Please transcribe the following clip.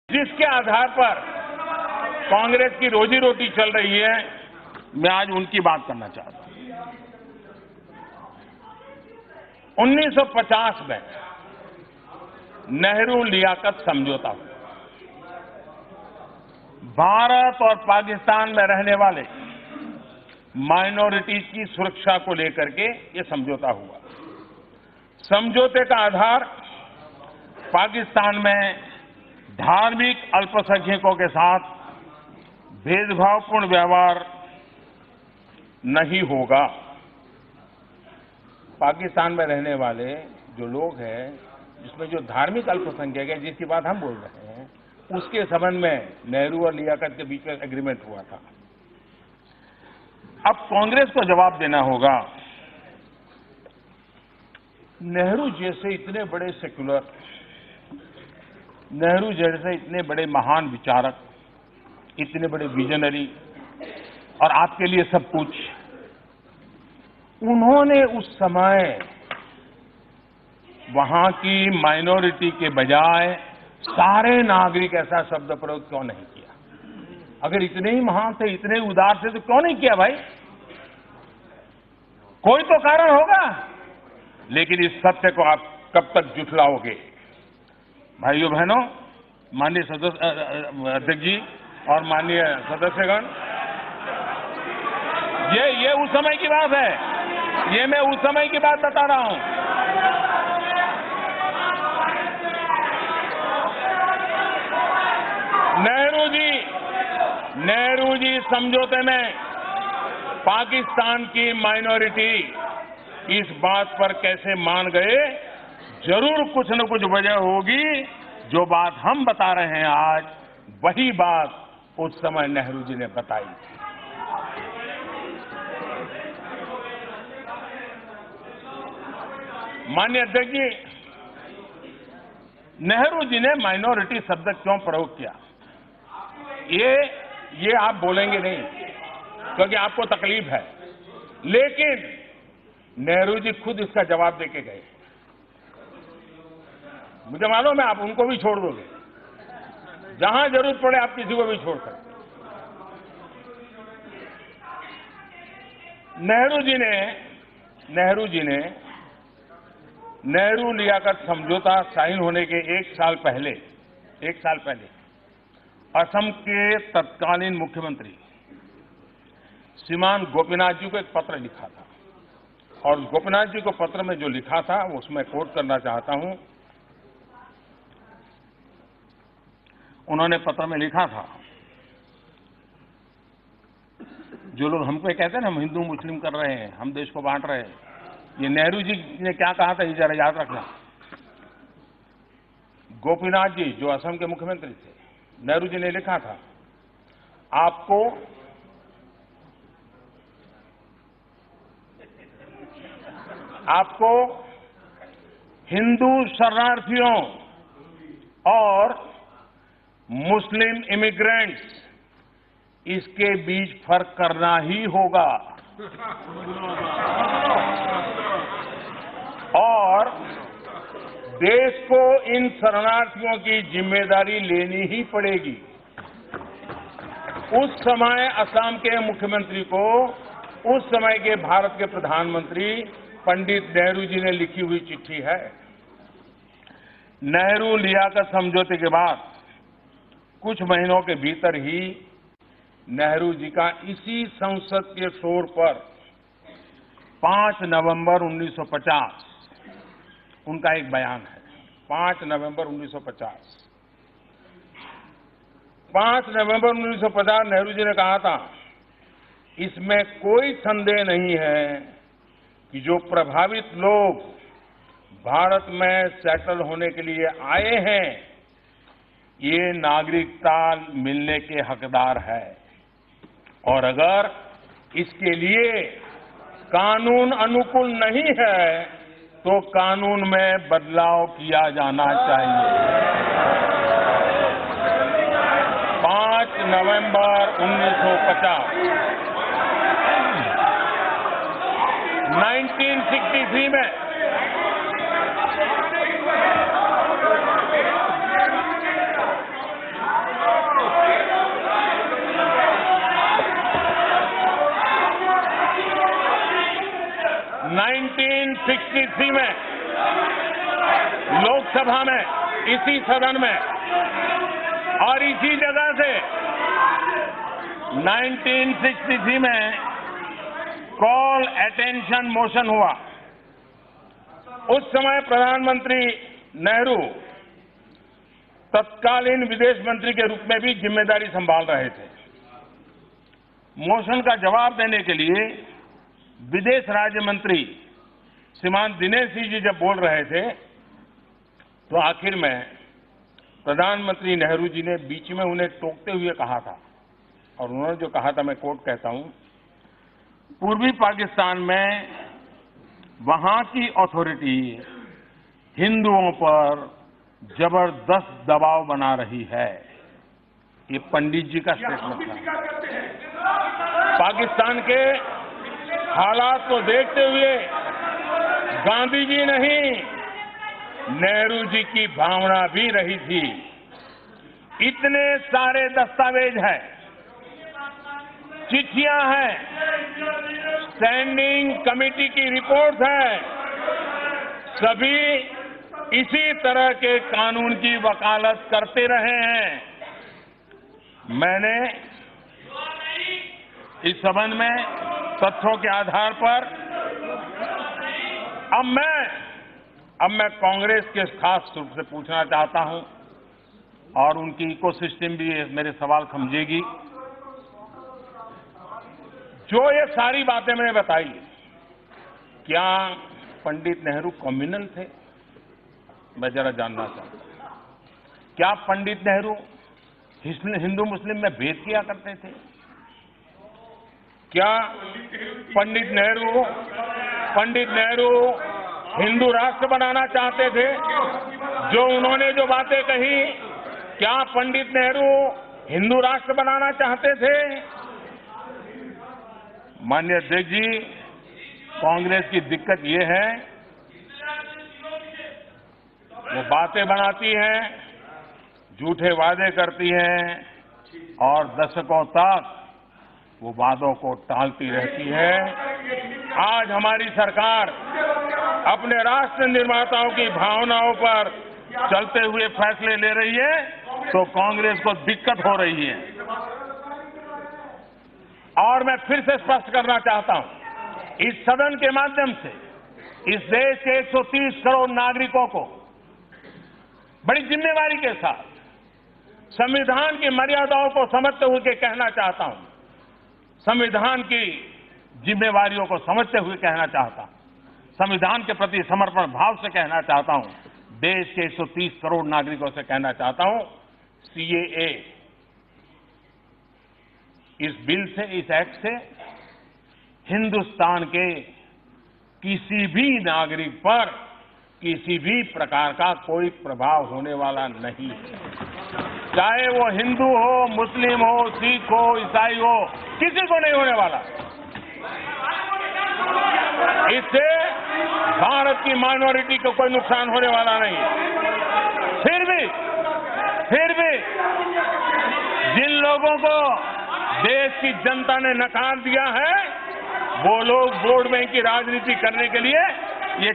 जिसके आधार पर कांग्रेस की रोजी रोटी चल रही है, मैं आज उनकी बात करना चाहता हूं। 1950 में नेहरू लियाकत समझौता हुआ। भारत और पाकिस्तान में रहने वाले माइनॉरिटीज की सुरक्षा को लेकर के ये समझौता हुआ। समझौते का आधार पाकिस्तान में धार्मिक अल्पसंख्यकों के साथ भेदभावपूर्ण व्यवहार नहीं होगा। पाकिस्तान में रहने वाले जो लोग हैं, जिसमें जो धार्मिक अल्पसंख्यक है, जिसकी बात हम बोल रहे हैं, उसके संबंध में नेहरू और लियाकत के बीच में एग्रीमेंट हुआ था। अब कांग्रेस को जवाब देना होगा। नेहरू जैसे इतने बड़े सेक्युलर, नेहरू जैसे इतने बड़े महान विचारक, इतने बड़े विजनरी और आपके लिए सब कुछ, उन्होंने उस समय वहां की माइनॉरिटी के बजाय सारे नागरिक ऐसा शब्द प्रयोग क्यों नहीं किया? अगर इतने ही महान थे, इतने उदार थे, तो क्यों नहीं किया भाई? कोई तो कारण होगा। लेकिन इस सत्य को आप कब तक जुटलाओगे? भाइयों बहनों, माननीय सदस्य अध्यक्ष जी और माननीय सदस्यगण, ये उस समय की बात है। ये मैं उस समय की बात बता रहा हूं। नेहरू जी समझौते में पाकिस्तान की माइनॉरिटी इस बात पर कैसे मान गए? जरूर कुछ न कुछ वजह होगी। जो बात हम बता रहे हैं आज, वही बात उस समय नेहरू जी ने बताई थी। माननीय अध्यक्ष जी, नेहरू जी ने माइनॉरिटी शब्द क्यों प्रयोग किया? ये आप बोलेंगे नहीं, क्योंकि आपको तकलीफ है। लेकिन नेहरू जी खुद इसका जवाब देके गए। मुझे मालूम है आप उनको भी छोड़ दोगे, जहां जरूरत पड़े आप किसी को भी छोड़ सकते। नेहरू जी ने नेहरू लियाकत समझौता साइन होने के एक साल पहले असम के तत्कालीन मुख्यमंत्री श्रीमान गोपीनाथ जी को एक पत्र लिखा था। और गोपीनाथ जी को पत्र में जो लिखा था, उसमें कोट करना चाहता हूं। उन्होंने पत्र में लिखा था, जो लोग हमको कहते हैं ना, हम हिंदू मुस्लिम कर रहे हैं, हम देश को बांट रहे हैं, ये नेहरू जी ने क्या कहा था, ये जरा याद रखना। गोपीनाथ जी जो असम के मुख्यमंत्री थे, नेहरू जी ने लिखा था, आपको हिंदू शरणार्थियों और मुस्लिम इमिग्रेंट्स, इसके बीच फर्क करना ही होगा और देश को इन शरणार्थियों की जिम्मेदारी लेनी ही पड़ेगी। उस समय असम के मुख्यमंत्री को उस समय के भारत के प्रधानमंत्री पंडित नेहरू जी ने लिखी हुई चिट्ठी है। नेहरू लियाकत समझौते के बाद कुछ महीनों के भीतर ही नेहरू जी का इसी संसद के फ्लोर पर 5 नवंबर 1950 उनका एक बयान है। 5 नवंबर 1950 नेहरू जी ने कहा था, इसमें कोई संदेह नहीं है कि जो प्रभावित लोग भारत में सेटल होने के लिए आए हैं, ये नागरिकता मिलने के हकदार है और अगर इसके लिए कानून अनुकूल नहीं है तो कानून में बदलाव किया जाना चाहिए। 5 नवंबर 1950 1963 में 1963 में लोकसभा में, इसी सदन में और इसी जगह से 1963 में कॉल अटेंशन मोशन हुआ। उस समय प्रधानमंत्री नेहरू तत्कालीन विदेश मंत्री के रूप में भी जिम्मेदारी संभाल रहे थे। मोशन का जवाब देने के लिए विदेश राज्य मंत्री श्रीमान दिनेश सिंह जी जब बोल रहे थे, तो आखिर में प्रधानमंत्री नेहरू जी ने बीच में उन्हें टोकते हुए कहा था, और उन्होंने जो कहा था मैं कोट कहता हूं, पूर्वी पाकिस्तान में वहां की अथॉरिटी हिंदुओं पर जबरदस्त दबाव बना रही है। ये पंडित जी का स्टेटमेंट था। पाकिस्तान के हालात को देखते हुए गांधी जी नहीं, नेहरू जी की भावना भी रही थी। इतने सारे दस्तावेज हैं, चिट्ठियां हैं, स्टैंडिंग कमेटी की रिपोर्ट है, सभी इसी तरह के कानून की वकालत करते रहे हैं। मैंने इस संबंध में तथ्यों के आधार पर अब मैं कांग्रेस के खास रूप से पूछना चाहता हूं, और उनकी इकोसिस्टम भी मेरे सवाल समझेगी। जो ये सारी बातें मैंने बताई, क्या पंडित नेहरू कम्युनल थे? मैं जरा जानना चाहता हूं। क्या पंडित नेहरू हिंदू मुस्लिम में भेद किया करते थे? क्या पंडित नेहरू हिंदू राष्ट्र बनाना चाहते थे? जो उन्होंने जो बातें कही, क्या पंडित नेहरू हिंदू राष्ट्र बनाना चाहते थे? माननीय अध्यक्ष जी, कांग्रेस की दिक्कत ये है, वो बातें बनाती है, झूठे वादे करती है, और दशकों तक वो वादों को टालती रहती है। आज हमारी सरकार अपने राष्ट्र निर्माताओं की भावनाओं पर चलते हुए फैसले ले रही है, तो कांग्रेस को दिक्कत हो रही है। और मैं फिर से स्पष्ट करना चाहता हूं, इस सदन के माध्यम से इस देश के 130 करोड़ नागरिकों को बड़ी जिम्मेवारी के साथ संविधान की मर्यादाओं को समझते हुए कहना चाहता हूं, संविधान की जिम्मेवारियों को समझते हुए कहना चाहता हूं, संविधान के प्रति समर्पण भाव से कहना चाहता हूं, देश के 130 करोड़ नागरिकों से कहना चाहता हूं, सीएए इस बिल से, इस एक्ट से हिंदुस्तान के किसी भी नागरिक पर किसी भी प्रकार का कोई प्रभाव होने वाला नहीं है। चाहे वो हिंदू हो, मुस्लिम हो, सिख हो, ईसाई हो, किसी को नहीं होने वाला। इससे भारत की माइनॉरिटी को कोई नुकसान होने वाला नहीं। फिर भी जिन लोगों को देश की जनता ने नकार दिया है, वो लोग वोट बैंक की राजनीति करने के लिए ये